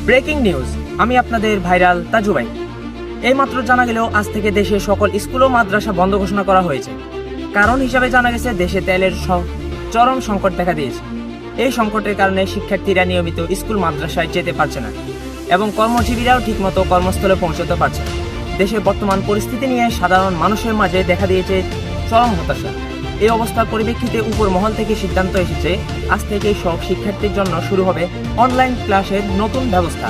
Breaking news, আমি আপনাদের viral Taju ভাই। এইমাত্র জানা গেলেও আজ থেকে দেশের সকল স্কুল ও মাদ্রাসা বন্ধ ঘোষণা করা হয়েছে। কারণ হিসাবে জানা গেছে দেশে তেলের চরম সংকট দেখা দিয়েছে। এই সংকটের কারণে শিক্ষার্থীরা নিয়মিত স্কুল মাদ্রাসায় যেতে পারছে না এবং কর্মজীবীরাও ঠিকমতো কর্মস্থলে পৌঁছতে পারছে না। দেশের বর্তমান পরিস্থিতি নিয়ে সাধারণ মানুষের মাঝে দেখা দিয়েছে চরম হতাশা। এই অবস্থার পরিপ্রেক্ষিতে উপর মহল থেকে সিদ্ধান্ত এসেছে আজ থেকে সব শিক্ষার্থীর জন্য শুরু হবে অনলাইন ক্লাসের নতুন ব্যবস্থা।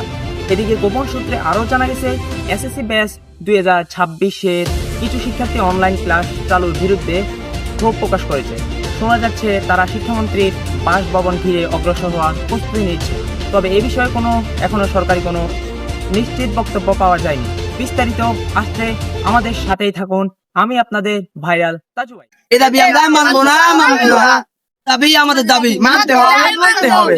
এদিকে গোপন সূত্রে আরও জানা গেছে এসএসসি ব্যাচ 2026-এর কিছু শিক্ষার্থী অনলাইন ক্লাস চালুর বিরুদ্ধে ক্ষোভ প্রকাশ করেছে। শোনা যাচ্ছে তারা শিক্ষামন্ত্রীর বাসভবন ঘিরে অগ্রসর হওয়ার প্রস্তুতি নিচ্ছে। তবে এ বিষয়ে এখনো সরকারি কোনো নিশ্চিত বক্তব্য পাওয়া যায়নি। বিস্তারিত আসছে, আমাদের সাথেই থাকুন। আমি আপনাদের ভাইরাল তাজু ভাই। এই দাবি আমরা মানবো না। দাবি আমাদের দাবি মানতে হবে।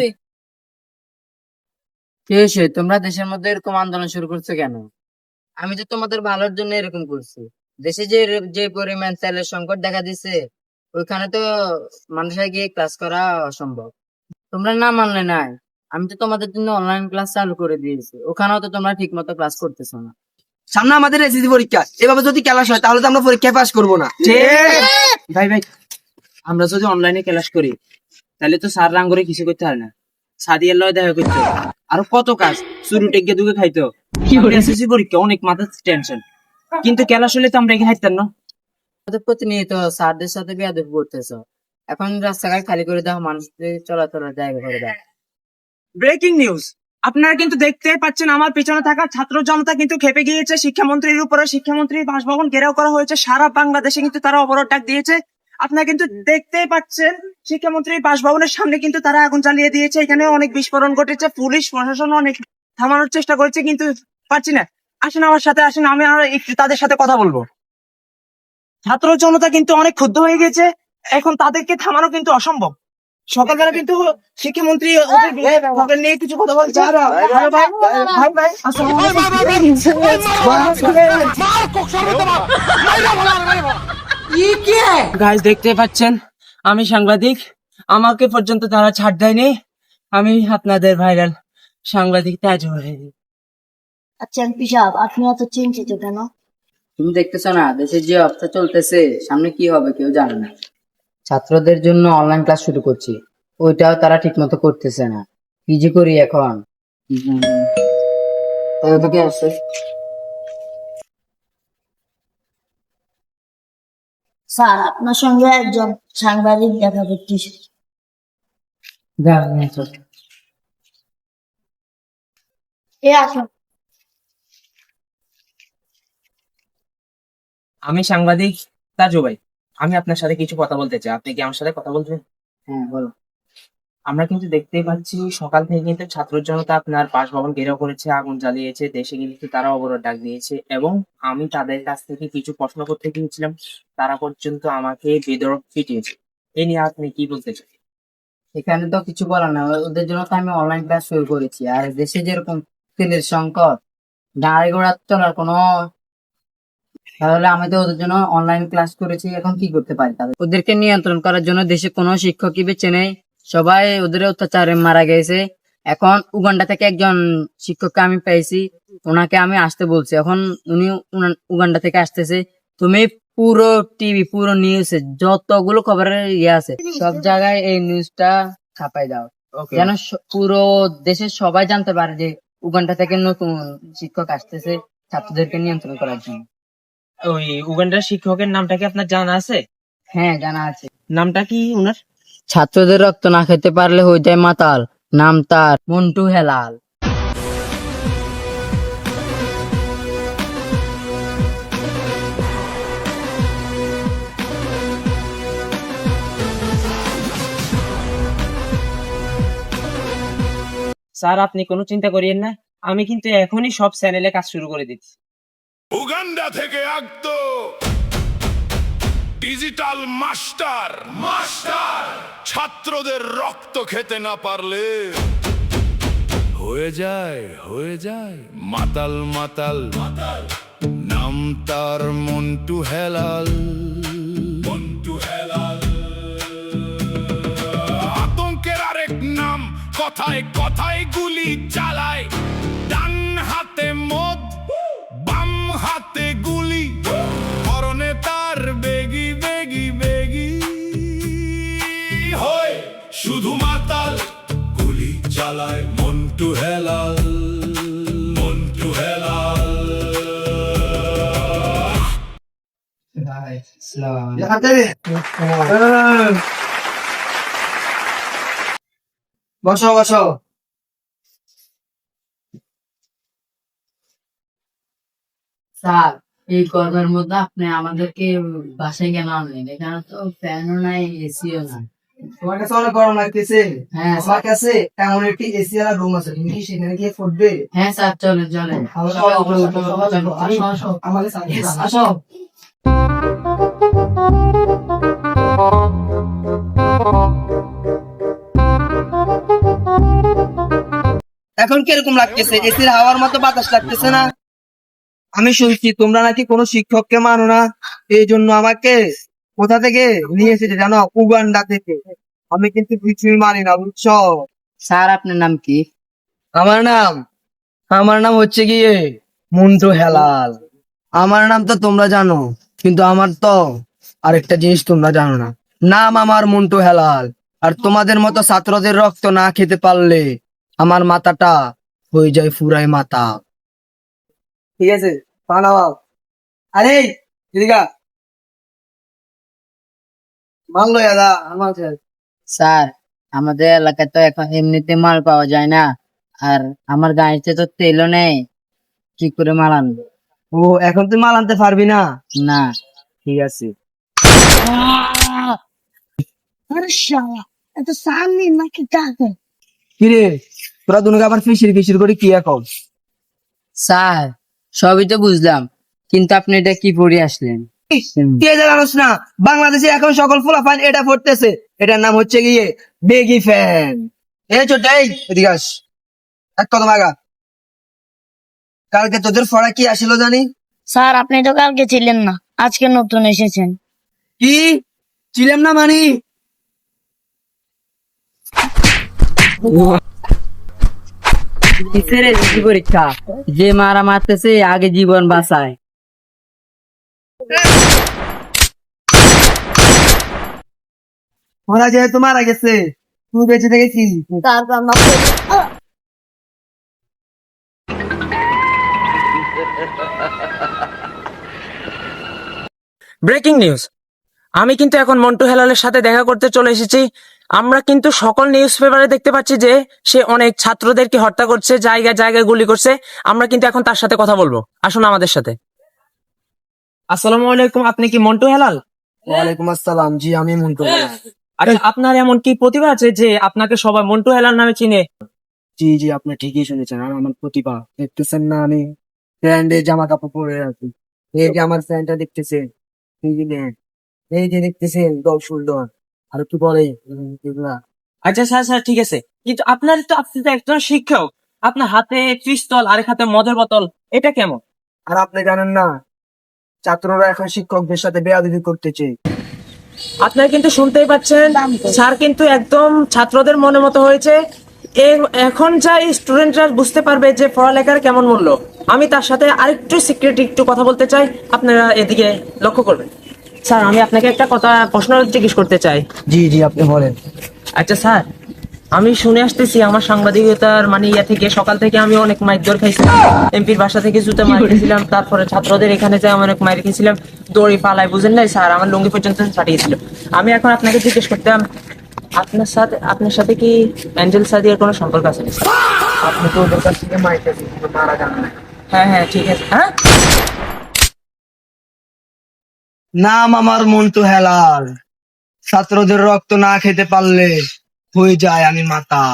তোমরা দেশের মধ্যে এরকম আন্দোলন শুরু করছো কেন? আমি তো তোমাদের ভালোর জন্য এরকম করছি। দেশে যে পরিমাণ তেলের সংকট দেখা দিচ্ছে, ওইখানে তো মানুষের গিয়ে ক্লাস করা অসম্ভব। তোমরা না মানলে নাই, আমি তো তোমাদের জন্য অনলাইন ক্লাস চালু করে দিয়েছি। ওখানেও তো তোমরা ঠিক মতো ক্লাস করতেছো না। সামনে আমাদের এসএসসি পরীক্ষা, এভাবে যদি ক্লাস হয় তাহলে তো আমরা পরীক্ষায় পাস করবো না। ভাই আমরা যদি অনলাইনে ক্লাস করি তাহলে তো স্যার রাঙ্গরে কিছু করতে হয় না, সাদিয়ার লয় দেখা করতে আরো কত কাজ, চুরু টেকে দুগে খাইতো। এসএসসি পরীক্ষা অনেক মাথার টেনশন, কিন্তু ক্লাস হলে তো আমরা এখানে হাইতাম না। প্রতিনিয়ত স্যারদের সাথে বেয়াদবি করতেছো। এখন রাস্তাঘাট খালি করে দাও, মানুষদের চলাচলের জায়গা করে দাও। ব্রেকিং নিউজ, আপনারা কিন্তু দেখতে পাচ্ছেন আমার পিছনে থাকা ছাত্র জনতা কিন্তু খেপে গিয়েছে শিক্ষামন্ত্রীর উপরে। শিক্ষামন্ত্রীর বাসভবন ঘেরাও করা হয়েছে, সারা বাংলাদেশে কিন্তু তারা অবরোধ ডাক দিয়েছে। আপনারা কিন্তু দেখতেই পাচ্ছেন শিক্ষামন্ত্রীর বাসভবনের সামনে কিন্তু তারা আগুন জ্বালিয়ে দিয়েছে। এখানে অনেক বিস্ফোরণ ঘটেছে, পুলিশ প্রশাসন অনেক থামানোর চেষ্টা করেছে কিন্তু পারছি না। আসেন আমার সাথে, আসেন আমি আর একটু তাদের সাথে কথা বলবো। ছাত্র জনতা কিন্তু অনেক ক্ষুব্ধ হয়ে গেছে, এখন তাদেরকে থামানো কিন্তু অসম্ভব। সকালবেলা কিন্তু শিক্ষামন্ত্রী ওদের নিয়ে কিছু কথা বলছে। গাইস দেখতে পাচ্ছেন আমি সাংবাদিক, আমাকে পর্যন্ত তারা ছাড় দেয়নি। আমি আপনাদের ভাইরাল সাংবাদিক তাজু ভাই। আচ্ছা এমপি সাহেব, আপনি অত চিন্তিত কেন? তুমি দেখতেছো না দেশের যে অবস্থা চলতেছে, সামনে কি হবে কেউ জানে না। ছাত্রদের জন্য অনলাইন ক্লাস শুরু করছি, ওইটাও তারা ঠিক মতো করতেছে না। কি যে করি এখন। স্যার, আপনার সঙ্গে একজন সাংবাদিক দেখা করতেছে। এ আসুন। আমি সাংবাদিক তাজু ভাই, আমি আপনার সাথে কিছু কথা বলতে চাই। আপনি কি আমার সাথে কথা বলবেন? হ্যাঁ বলো। আমরা কিন্তু দেখতেই পাচ্ছি সকাল থেকে কিন্তু ছাত্র জনতা আপনার বাসভবন ঘেরাও করেছে, আগুন জ্বালিয়েছে, দেশে কিন্তু তারা অবরোধ ডাক দিয়েছে এবং আমি তাদের কাছ থেকে কিছু প্রশ্ন করতে গিয়েছিলাম, তারা পর্যন্ত আমাকে বেধড়ক পিটিয়েছে। এ নিয়ে আপনি কি বলতে চান? এখানে তো কিছু বলার না, ওদের জন্য তো আমি অনলাইন ক্লাস শুরু করেছি। আর দেশে যেরকম তেলের সংকট, গাড়ি ঘোড়া চলার কোনো, তাহলে আমি তো ওদের জন্য অনলাইন ক্লাস করেছি। এখন কি করতে পারি? ওদেরকে নিয়ন্ত্রণ করার জন্য দেশে কোনো শিক্ষকই বেঁচে নেই, সবাই ওদের অত্যাচারে মারা গেছে। এখন উগান্ডা থেকে একজন শিক্ষককে আমি পেয়েছি, ওনাকে আমি আসতে বলছি। এখন উনি উগান্ডা থেকে আসতেছে। তুমি পুরো টিভি, পুরো নিউজে যতগুলো খবরের আছে সব জায়গায় এই নিউজটা ছাপাই দাও, যেন পুরো দেশের সবাই জানতে পারে যে উগান্ডা থেকে নতুন শিক্ষক আসতেছে ছাত্রদেরকে নিয়ন্ত্রণ করার জন্য। ওই উগান্ডার শিক্ষকের নামটা কি আপনার জানা আছে? হ্যাঁ জানা আছে। নামটা কি উনার? ছাত্রদের রক্ত না খেতে পারলে হয়ে যায় মাতাল, নাম তার মন্টু হেলাল। স্যার আপনি কোনো চিন্তা করিয়েন না, আমি কিন্তু এখনই সব চ্যানেলে কাজ শুরু করে দিচ্ছি। উগান্ডা থেকে আগত ডিজিটাল মাস্টার ছাত্রদের রক্ত খেতে না পারলে হয়ে যায় মাতাল মাতাল। নাম তার মন্টু হেলাল। আতঙ্কের আরেক নাম, কথায় কথায় গুলি চালায়। জ্বালায় মন্টু হেলাল, মন্টু হেলাল। বসো বসো। স্যার, এই গরমের মধ্যে আপনি আমাদেরকে বাসায় কেন আনলেন? এখানে তো ফ্যানও নাই, এসিও নাই। তোমার কাছে অনেক গরম লাগতেছে? হ্যাঁ আমার কাছে এমন একটি এসি ওয়ালা রুম আছে, তুমি কি সেখানে গিয়ে ফুটবে? হ্যাঁ স্যার, চলেন চলেন। আসো আসো আমাদের সাথে আসো। এখন কিরকম লাগতেছে? এসির হাওয়ার মতো বাতাস লাগতেছে না? আমি শুনছি তোমরা নাকি কোনো শিক্ষককে মানো না, এই জন্য আমাকে কোথা থেকে নিয়ে এসেছে জানো? উগান্ডা থেকে। আমি কিন্তু কিছুই মানি না, বুঝছো? স্যার, আপনার নাম কি? আমার নাম আমার নাম হচ্ছে গিয়ে মন্টু হেলাল। আমার নাম তো তোমরা জানো, কিন্তু আমার তো আরেকটা জিনিস তোমরা জানো না। নাম আমার মন্টু হেলাল। আর তোমাদের মতো ছাত্রদের রক্ত না খেতে পারলে আমার মাথাটা হয়ে যায় ফুরাই মাথা। ঠিক আছে, পানাও। আরে এদিকে মানলো দাদা আমার। স্যার, আমাদের এলাকায় তো এখন এমনিতে মাল পাওয়া যায় না, আর আমার গাড়িতে তো তেলও নেই, কি করে মাল আনবো? ও, এখন তুই মাল আনতে পারবি না? না। ঠিক আছে। আরে শালা, এত সামনে নাকি টাকা? কিরে, তোরা দুনুকে আবার ফিসির ফিসির করে কি এখন? স্যার, সবই তো বুঝলাম, কিন্তু আপনি এটা কি পড়ে আসলেন? কে জানোস না, বাংলাদেশে এখন সকল ফুলাফান এটা পড়তেছে। এটার নাম হচ্ছে গিয়ে বেগি ফ্যান। এই ছোট, এই এদিকে আস। এক কদম আগা। কালকে তোদের ফড়া কি আসিল জানি? স্যার, আপনি তো কালকে ছিলেন না, আজকে নতুন এসেছেন। কি ছিলাম না মানি? কিসের এসএসসি পরীক্ষা? যে মারা মারতেছে আগে জীবন বাঁচায়। ওরা যেহেতু মারা গেছে, তুই বেঁচে থেকেছিস। তারপর ব্রেকিং নিউজ, আমি কিন্তু এখন মন্টু হেলালের সাথে দেখা করতে চলে এসেছি। আমরা কিন্তু সকল নিউজ পেপারে দেখতে পাচ্ছি যে সে অনেক ছাত্রদেরকে হত্যা করছে, জায়গায় জায়গায় গুলি করছে। আমরা কিন্তু এখন তার সাথে কথা বলবো, আসুন আমাদের সাথে। আসসালামু আলাইকুম, আপনি কি মন্টু হেলাল? ওয়ালাইকুম আসসালাম, জি আমি মন্টু হেলাল। আচ্ছা, আপনার এমন কি প্রতিভা আছে যে আপনাকে সবাই মন্টু হেলাল নামে চিনে? জি জি, আপনি ঠিকই শুনেছেন, আর আমার প্রতিভা দেখতেছেন না, আমি ব্র্যান্ডের জামা কাপড় পরে আছি। এই যে আমার ফ্যানটা দেখতেছেন, এই যে নেন। এই যে দেখতেছেন দল সুন্দর, আর একটু পরে এগুলা। আচ্ছা স্যার, স্যার ঠিক আছে, কিন্তু আপনি তো একজন শিক্ষক, আপনার হাতে পিস্তল আর এক হাতে মদের বোতল, এটা কেমন? আর আপনি জানেন না, ছাত্ররা এখন শিক্ষকদের সাথে বেয়াদবি করতেছে। আপনারা কিন্তু শুনতেই পাচ্ছেন, স্যার কিন্তু একদম ছাত্রদের মনের মতো হয়েছে। এখন যাই স্টুডেন্টরা বুঝতে পারবে যে পড়ালেখার কেমন মূল্য। আমি তার সাথে আরেকটু সিক্রেট একটু কথা বলতে চাই, আপনারা এদিকে লক্ষ্য করবেন। স্যার, আমি আপনাকে একটা প্রশ্ন জিজ্ঞেস করতে চাই। জি জি, আপনি বলেন। আচ্ছা স্যার, আমি শুনে আসতেছি আমার সাংবাদিকতার মানে ইয়া থেকে সকাল থেকে আমি অনেক মাইর খাইছিলাম, এমপির বাসা থেকে জুতা মার খেয়েছিলাম, তারপরে ছাত্রদের এখানে যাই আমি অনেক মাইর খেয়েছিলাম, দড়ি পালাই বুঝেন নাই স্যার, আমার লুঙ্গি পর্যন্ত ফাটিয়েছিল। আমি এখন আপনাকে জিজ্ঞেস করতাম, আপনার সাথে কি অ্যাঞ্জেল সাদিয়ার কোনো সম্পর্ক আছে? আপনি তো ওদের কাছ থেকে মাইকেছেন, কিন্তু মারা যান না। হ্যাঁ হ্যাঁ ঠিক আছে। হ্যাঁ, নাম আমার মন্টু হেলাল। ছাত্রদের রক্ত না খেতে পারলে হয়ে যায় আমি মাতা।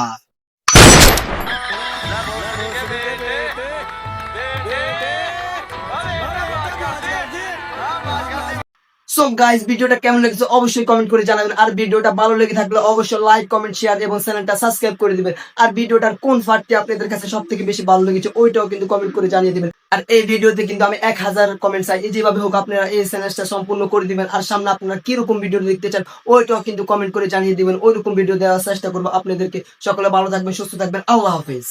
সো গাইস, ভিডিওটা কেমন লেগেছে অবশ্যই কমেন্ট করে জানাবেন। আর ভিডিওটা ভালো লেগে থাকলে অবশ্যই লাইক, কমেন্ট, শেয়ার এবং চ্যানেলটা সাবস্ক্রাইব করে দিবেন। আর ভিডিওটার কোন পার্টটি আপনাদের কাছে সবথেকে বেশি ভালো লেগেছে ওইটাও কিন্তু কমেন্ট করে জানিয়ে দিবেন। আর এই ভিডিওতে কিন্তু আমি 1000 কমেন্ট চাই, যেভাবে হোক আপনারা এই চ্যানেলটা সম্পূর্ণ করে দিবেন। আর সামনে আপনারা কিরকম ভিডিও দেখতে চান ওইটাও কিন্তু কমেন্ট করে জানিয়ে দিবেন, ওইরকম ভিডিও দেওয়ার চেষ্টা করবো আপনাদেরকে। সকলে ভালো থাকবেন, সুস্থ থাকবেন, আল্লাহ হাফেজ।